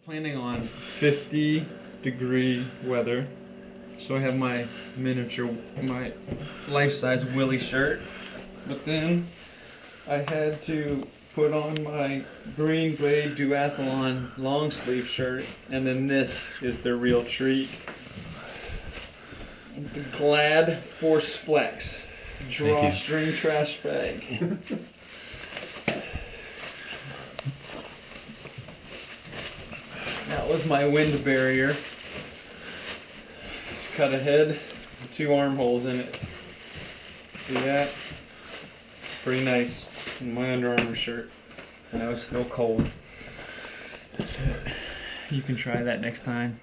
Planning on 50-degree weather, so I have my my life-size Willie shirt, but then I had to put on my green Glade Duathlon long sleeve shirt, and then this is the real treat. The Glad Force Flex drawstring trash bag. That was my wind barrier. Just cut ahead, 2 armholes in it. See that? It's pretty nice. In my Under Armour shirt. And I was still cold. You can try that next time.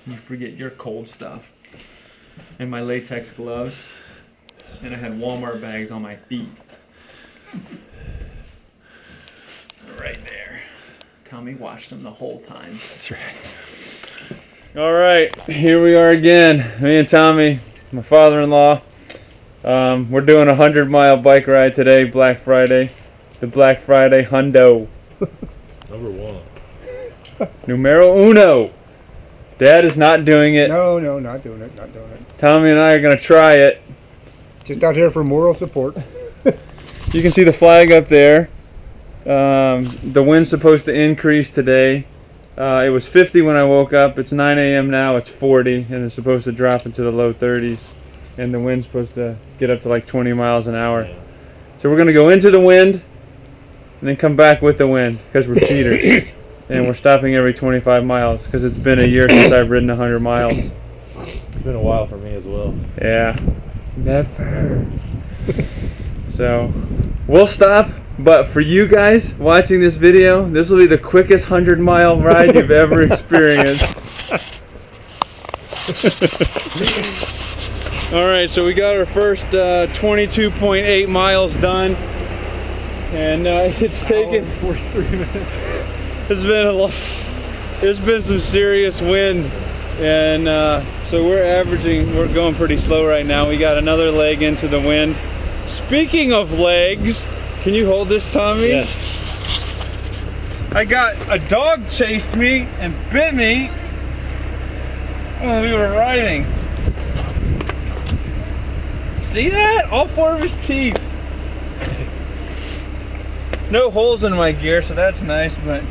You forget your cold stuff. And my latex gloves. And I had Walmart bags on my feet. Right there. Tommy watched them the whole time. That's right. Alright, here we are again. Me and Tommy, my father-in-law. We're doing a 100-mile bike ride today, Black Friday. The Black Friday Hundo. Number 1. Numero uno. Dad is not doing it. No, not doing it, not doing it. Tommy and I are going to try it. Just out here for moral support. You can see the flag up there. The wind's supposed to increase today. It was 50 when I woke up. It's 9 a.m. now. It's 40, and it's supposed to drop into the low 30s. And the wind's supposed to get up to like 20 miles an hour. So we're going to go into the wind and then come back with the wind because we're cheaters. And we're stopping every 25 miles because it's been a year since I've ridden 100 miles. It's been a while for me as well. Yeah. Never. So we'll stop. But for you guys watching this video, this will be the quickest 100-mile ride you've ever experienced. Alright, so we got our first 22.8 miles done. And it's taken 43 minutes. It's been a lot. There's been some serious wind. And so we're going pretty slow right now. We got another leg into the wind. Speaking of legs, can you hold this, Tommy? Yes. I got a dog chased me and bit me when we were riding. See that? All 4 of his teeth. No holes in my gear, so that's nice, but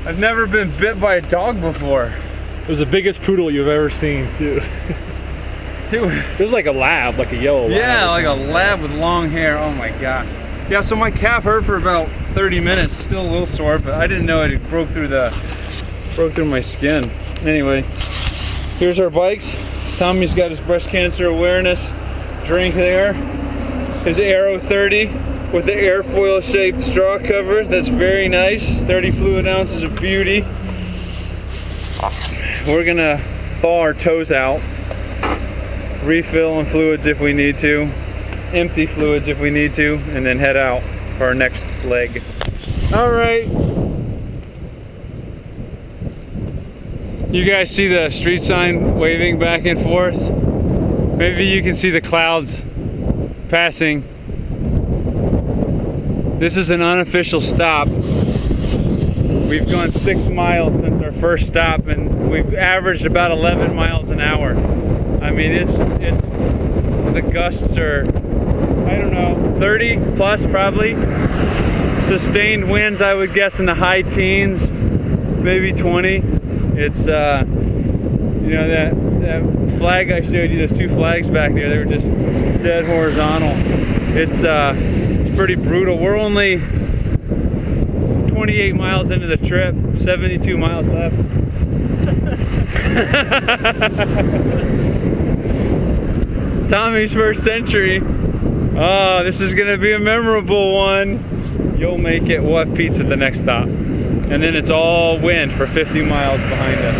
I've never been bit by a dog before. It was the biggest poodle you've ever seen, too. It was like a lab, like a yellow lab. Yeah, like a lab with long hair. Oh my god. Yeah, so my calf hurt for about 30 minutes. Still a little sore, but I didn't know it broke through my skin. Anyway, here's our bikes. Tommy's got his breast cancer awareness drink there. His Aero 30 with the airfoil shaped straw cover. That's very nice. 30 fluid ounces of beauty. We're gonna thaw our toes out. Refill on fluids if we need to. Empty fluids if we need to, and then head out for our next leg. Alright. You guys see the street sign waving back and forth? Maybe you can see the clouds passing. This is an unofficial stop. We've gone 6 miles since our first stop, and we've averaged about 11 miles an hour. I mean, it's the gusts are, I don't know, 30 plus probably. Sustained winds, I would guess in the high teens, maybe 20. It's, you know, that flag I showed you, those 2 flags back there, they were just dead horizontal. It's pretty brutal. We're only 28 miles into the trip, 72 miles left. Tommy's first century. Oh, this is gonna be a memorable one. You'll make it. We'll have pizza the next stop. And then it's all wind for 50 miles behind us.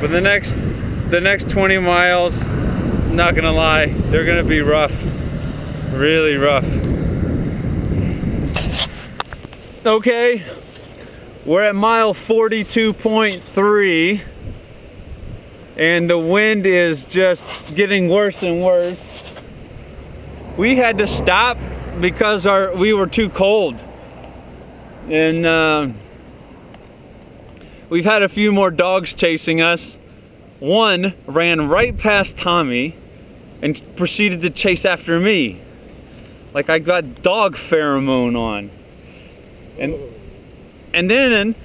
But the next 20 miles, not gonna lie, they're gonna be rough. Really rough. Okay, we're at mile 42.3. And the wind is just getting worse and worse. We had to stop because we were too cold. And we've had a few more dogs chasing us. One ran right past Tommy and proceeded to chase after me. Like I got dog pheromone on. And then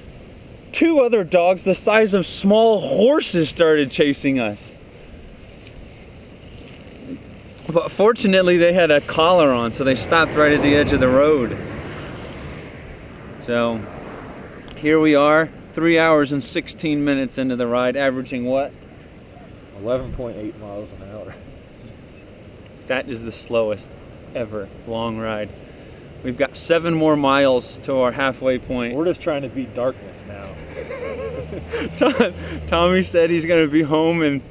2 other dogs the size of small horses started chasing us. But fortunately they had a collar on, so they stopped right at the edge of the road. So here we are, 3 hours and 16 minutes into the ride, averaging what? 11.8 miles an hour. That is the slowest ever long ride. We've got 7 more miles to our halfway point. We're just trying to beat darkness now. Tommy said he's going to be home and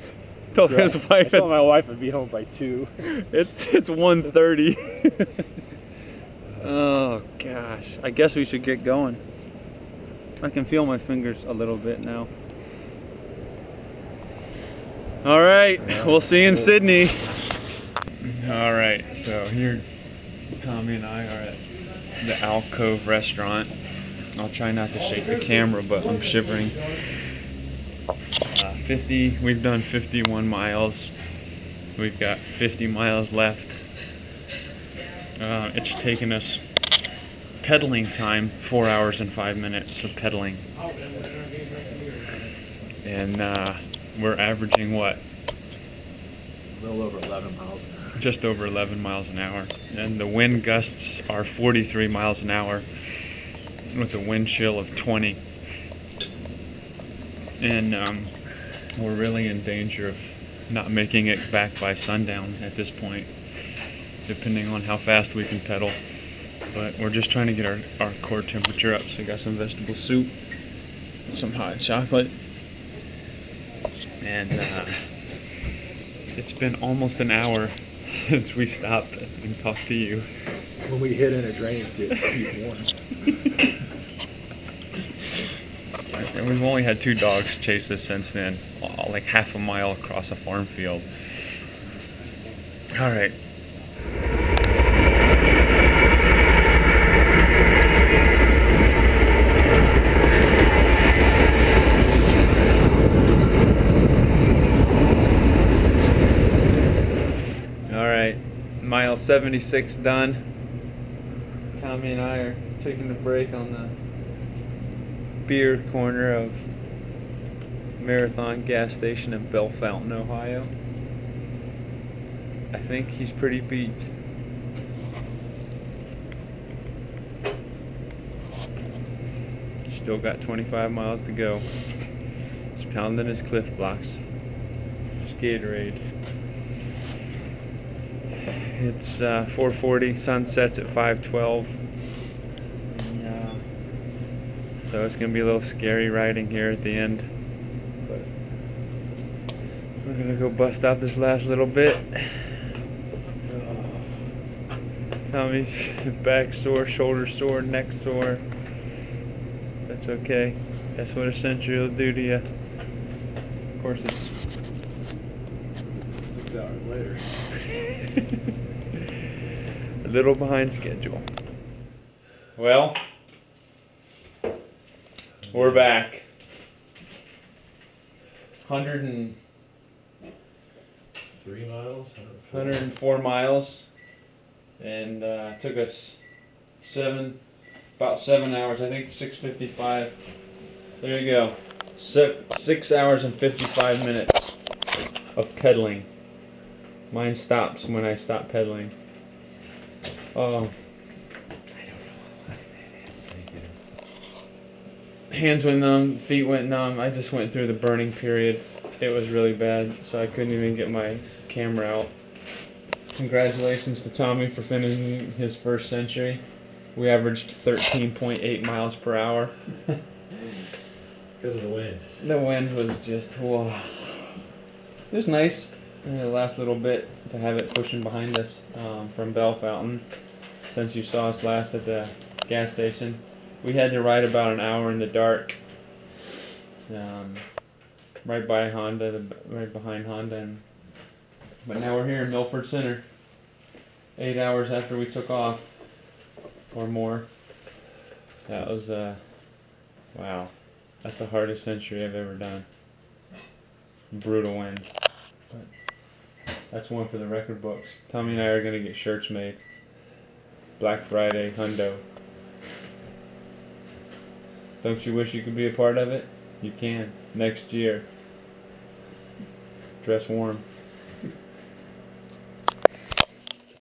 told his wife. I told my wife I'd be home by 2. It's 1:30. Oh gosh, I guess we should get going. I can feel my fingers a little bit now. All right, we'll see you in Sydney. All right, so here Tommy and I are at the Alcove restaurant. I'll try not to shake the camera, but I'm shivering. 50, we've done 51 miles. We've got 50 miles left. It's taken us pedaling time 4 hours and 5 minutes of pedaling. And we're averaging what? A little over 11 miles an hour. Just over 11 miles an hour. And the wind gusts are 43 miles an hour with a wind chill of 20. And we're really in danger of not making it back by sundown at this point, depending on how fast we can pedal. But we're just trying to get our core temperature up. So we got some vegetable soup, some hot chocolate, and it's been almost an hour since we stopped and talked to you. When we hit in a drainage ditch, keep warm. And we've only had 2 dogs chase us since then, like half a mile across a farm field. All right. All right, mile 76 done. Tommy and I are taking a break on the beer corner of Marathon gas station in Bell Fountain, Ohio. I think he's pretty beat. Still got 25 miles to go. He's pounding his Cliff Blocks. It's Gatorade. It's 4:40. Sun sets at 5:12. So it's gonna be a little scary riding here at the end. But we're gonna go bust out this last little bit. Tommy's back sore, shoulder sore, neck sore. That's okay. That's what a century will do to you. Of course, it's 6 hours later. a little behind schedule. Well, we're back. 103 miles? 104 miles. And took us about 7 hours. I think 6:55. There you go. 6 hours and 55 minutes of pedaling. Mine stops when I stop pedaling. Oh. Hands went numb, feet went numb. I just went through the burning period. It was really bad, so I couldn't even get my camera out. Congratulations to Tommy for finishing his first century. We averaged 13.8 miles per hour. Because of the wind. The wind was just, whoa. It was nice in the last little bit to have it pushing behind us from Bell Fountain. Since you saw us last at the gas station, we had to ride about an hour in the dark, right by Honda, right behind Honda. But now we're here in Milford Center, 8 hours after we took off, or more. That was wow. That's the hardest century I've ever done. Brutal wins. But that's one for the record books. Tommy and I are going to get shirts made. Black Friday, hundo. Don't you wish you could be a part of it? You can. Next year. Dress warm.